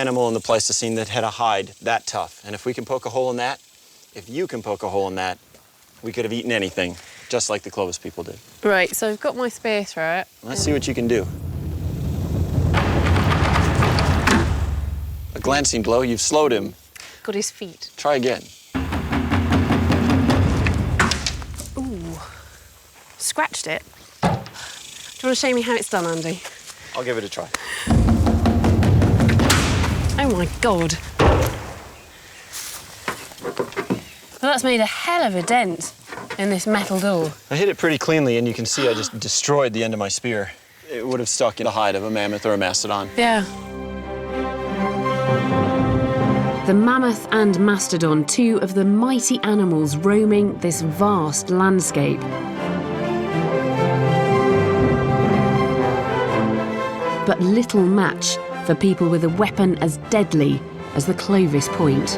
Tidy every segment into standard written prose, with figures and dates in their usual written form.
animal in the Pleistocene that had a hide that tough. And if we can poke a hole in that, if you can poke a hole in that, we could have eaten anything, just like the Clovis people did. Right, so I've got my spear through it. Let's see what you can do. A glancing blow, you've slowed him. Got his feet. Try again. Ooh, scratched it. Do you want to show me how it's done, Andy? I'll give it a try. Oh my God. Well, that's made a hell of a dent in this metal door. I hit it pretty cleanly, and you can see I just destroyed the end of my spear. It would have stuck in the hide of a mammoth or a mastodon. Yeah. The mammoth and mastodon, two of the mighty animals roaming this vast landscape. But little match for people with a weapon as deadly as the Clovis point.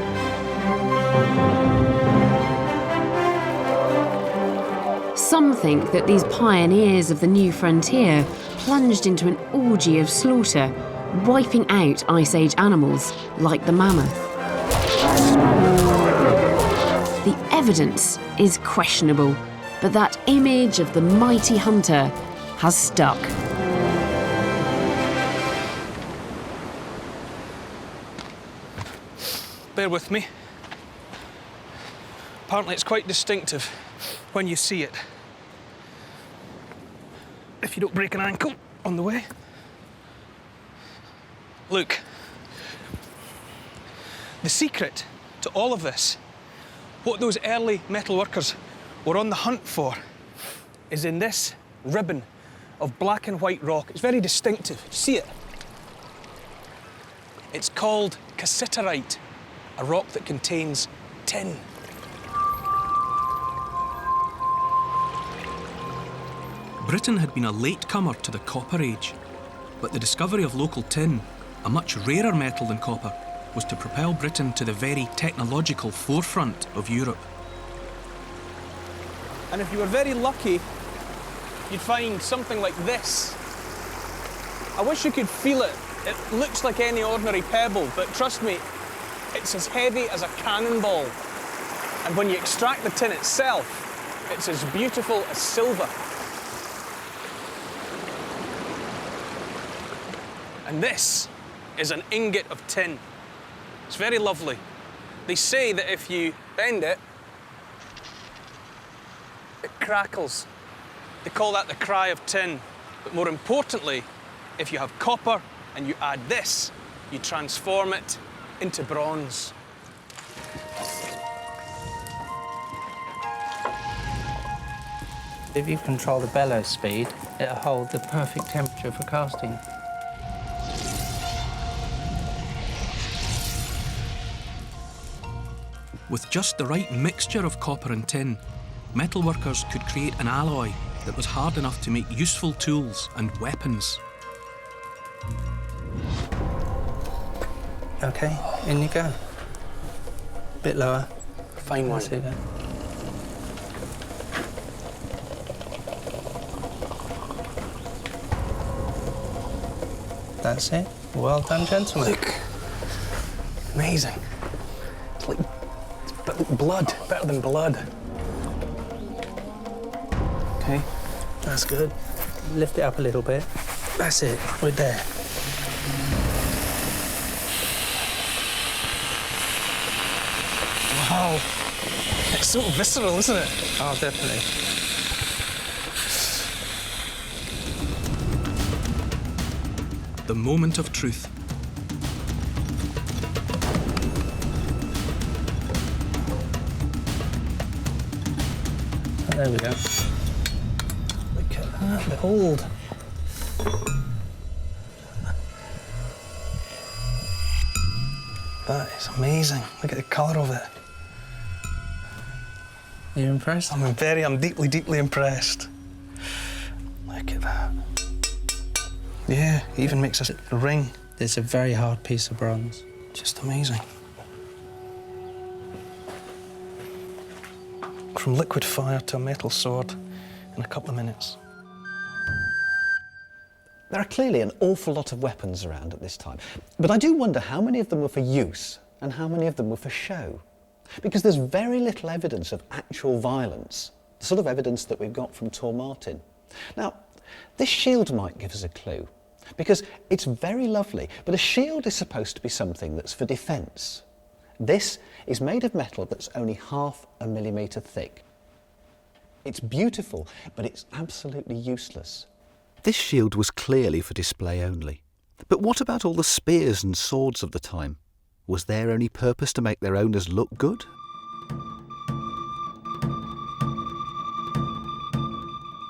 Some think that these pioneers of the new frontier plunged into an orgy of slaughter, wiping out Ice Age animals like the mammoth. The evidence is questionable, but that image of the mighty hunter has stuck. Bear with me. Apparently it's quite distinctive when you see it. If you don't break an ankle on the way. Look. The secret to all of this, what those early metal workers were on the hunt for, is in this ribbon of black and white rock. It's very distinctive. See it? It's called cassiterite, a rock that contains tin. Britain had been a latecomer to the Copper Age, but the discovery of local tin, a much rarer metal than copper, was to propel Britain to the very technological forefront of Europe. And if you were very lucky, you'd find something like this. I wish you could feel it. It looks like any ordinary pebble, but trust me, it's as heavy as a cannonball. And when you extract the tin itself, it's as beautiful as silver. And this is an ingot of tin. It's very lovely. They say that if you bend it, it crackles. They call that the cry of tin. But more importantly, if you have copper and you add this, you transform it into bronze. If you control the bellows speed, it'll hold the perfect temperature for casting. With just the right mixture of copper and tin, metalworkers could create an alloy that was hard enough to make useful tools and weapons. OK, in you go. Bit lower. Fine one. See that? That's it. Well done, gentlemen. Look. Amazing. It's like blood, better than blood. OK. That's good. Lift it up a little bit. That's it. We're there. Wow. It's so visceral, isn't it? Oh, definitely. The moment of truth. There we go. Look at that, behold. That is amazing. Look at the colour of it. You're impressed? I'm deeply, deeply impressed. Look at that. Yeah, he even makes a ring. It's a very hard piece of bronze. Just amazing. From liquid fire to a metal sword in a couple of minutes. There are clearly an awful lot of weapons around at this time, but I do wonder how many of them were for use and how many of them were for show. Because there's very little evidence of actual violence, the sort of evidence that we've got from Tor Martin. Now, this shield might give us a clue, because it's very lovely, but a shield is supposed to be something that's for defence. This is made of metal that's only 0.5 millimetre thick. It's beautiful, but it's absolutely useless. This shield was clearly for display only. But what about all the spears and swords of the time? Was their only purpose to make their owners look good?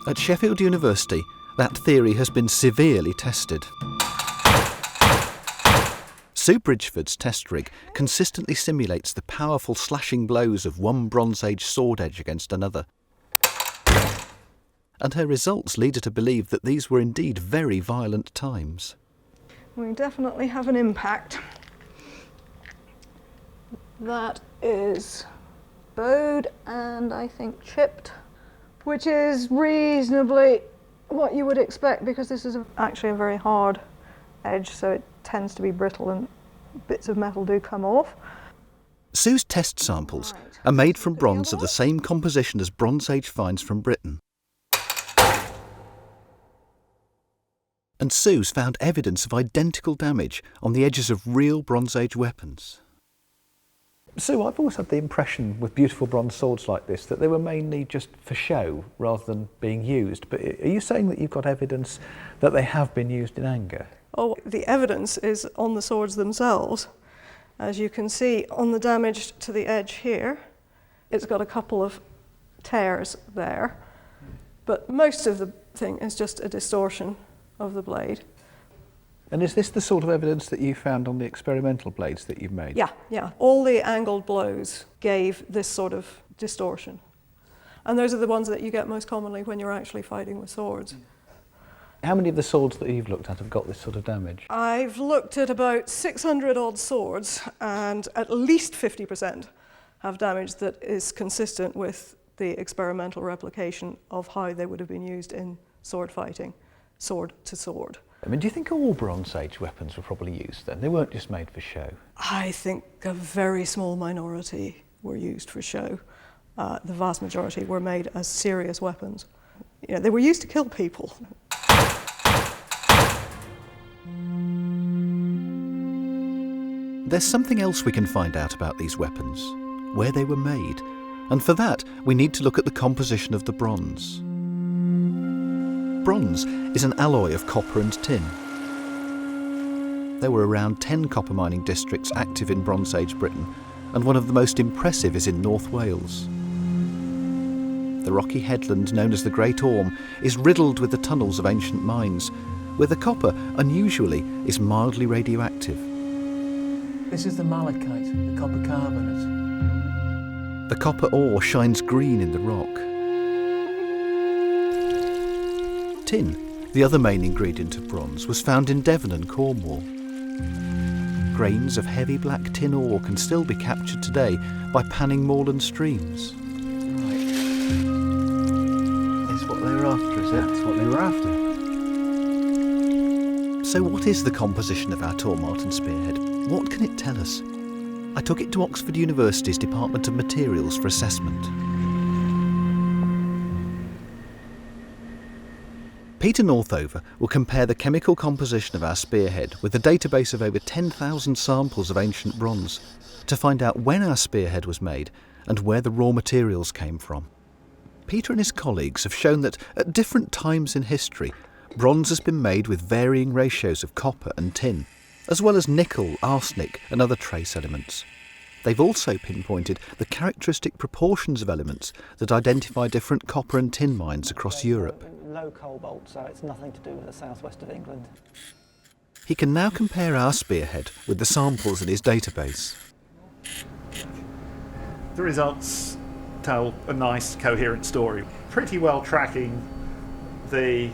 At Sheffield University, that theory has been severely tested. Sue Bridgeford's test rig consistently simulates the powerful slashing blows of one Bronze Age sword edge against another. And her results lead her to believe that these were indeed very violent times. We definitely have an impact. That is bowed and I think chipped, which is reasonably what you would expect because this is actually a very hard edge, so it tends to be brittle and bits of metal do come off. Sue's test samples are made from bronze of the same composition as Bronze Age finds from Britain. And Sue's found evidence of identical damage on the edges of real Bronze Age weapons. Sue, I've always had the impression with beautiful bronze swords like this that they were mainly just for show rather than being used. But are you saying that you've got evidence that they have been used in anger? Oh, the evidence is on the swords themselves. As you can see on the damage to the edge here, it's got a couple of tears there. But most of the thing is just a distortion of the blade. And is this the sort of evidence that you found on the experimental blades that you've made? Yeah. All the angled blows gave this sort of distortion. And those are the ones that you get most commonly when you're actually fighting with swords. How many of the swords that you've looked at have got this sort of damage? I've looked at about 600 odd swords, and at least 50% have damage that is consistent with the experimental replication of how they would have been used in sword fighting, sword to sword. I mean, do you think all Bronze Age weapons were probably used then? They weren't just made for show? I think a very small minority were used for show. The vast majority were made as serious weapons. You know, they were used to kill people. There's something else we can find out about these weapons, where they were made, and for that we need to look at the composition of the bronze. Bronze is an alloy of copper and tin. There were around 10 copper mining districts active in Bronze Age Britain, and one of the most impressive is in North Wales. The rocky headland known as the Great Orme is riddled with the tunnels of ancient mines, where the copper, unusually, is mildly radioactive. This is the malachite, the copper carbonate. The copper ore shines green in the rock. Tin, the other main ingredient of bronze, was found in Devon and Cornwall. Grains of heavy black tin ore can still be captured today by panning moorland streams. Right. That's what they were after, is it? That's what they were after. So what is the composition of our Tor Martin spearhead? What can it tell us? I took it to Oxford University's Department of Materials for assessment. Peter Northover will compare the chemical composition of our spearhead with a database of over 10,000 samples of ancient bronze to find out when our spearhead was made and where the raw materials came from. Peter and his colleagues have shown that at different times in history, bronze has been made with varying ratios of copper and tin, as well as nickel, arsenic and other trace elements. They've also pinpointed the characteristic proportions of elements that identify different copper and tin mines across Europe. Low cobalt, so it's nothing to do with the southwest of England. He can now compare our spearhead with the samples in his database. The results tell a nice, coherent story, pretty well tracking the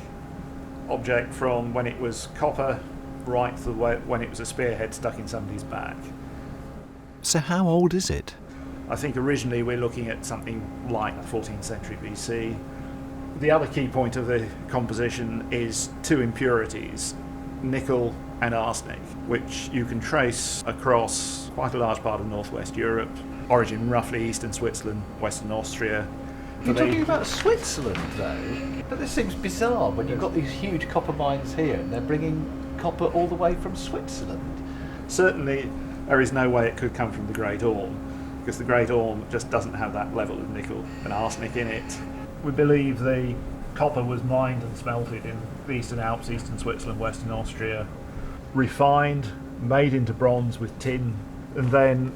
object from when it was copper right to when it was a spearhead stuck in somebody's back. So how old is it? I think originally we're looking at something like the 14th century BC. The other key point of the composition is two impurities, nickel and arsenic, which you can trace across quite a large part of northwest Europe, origin roughly eastern Switzerland, western Austria. You're talking about Switzerland, though? But this seems bizarre when you've got these huge copper mines here and they're bringing copper all the way from Switzerland. Certainly, there is no way it could come from the Great Orme, because the Great Orme just doesn't have that level of nickel and arsenic in it. We believe the copper was mined and smelted in the Eastern Alps, eastern Switzerland, western Austria, refined, made into bronze with tin, and then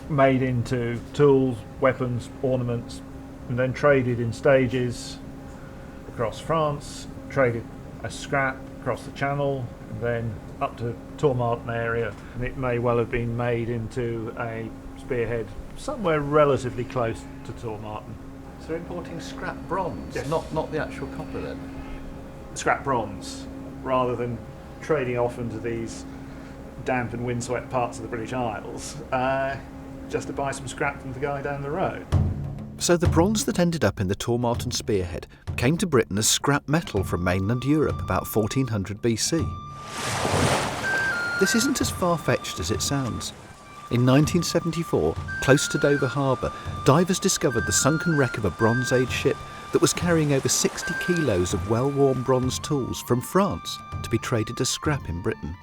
made into tools, weapons, ornaments, and then traded in stages across France, traded as scrap across the Channel, and then up to Tourmartin area, and it may well have been made into a spearhead somewhere relatively close to Tourmartin. So they're importing scrap bronze, Yes. not the actual copper then? Scrap bronze, rather than trading off into these damp and windswept parts of the British Isles, just to buy some scrap from the guy down the road. So the bronze that ended up in the Tourmartin spearhead came to Britain as scrap metal from mainland Europe about 1400 BC. This isn't as far-fetched as it sounds. In 1974, close to Dover Harbour, divers discovered the sunken wreck of a Bronze Age ship that was carrying over 60 kilos of well-worn bronze tools from France to be traded as scrap in Britain.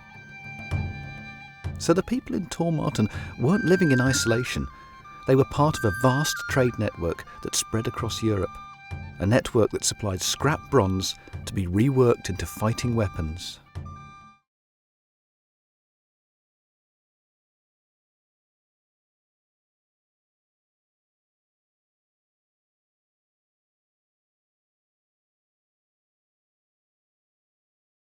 So the people in Tourmartin weren't living in isolation. They were part of a vast trade network that spread across Europe, a network that supplied scrap bronze to be reworked into fighting weapons.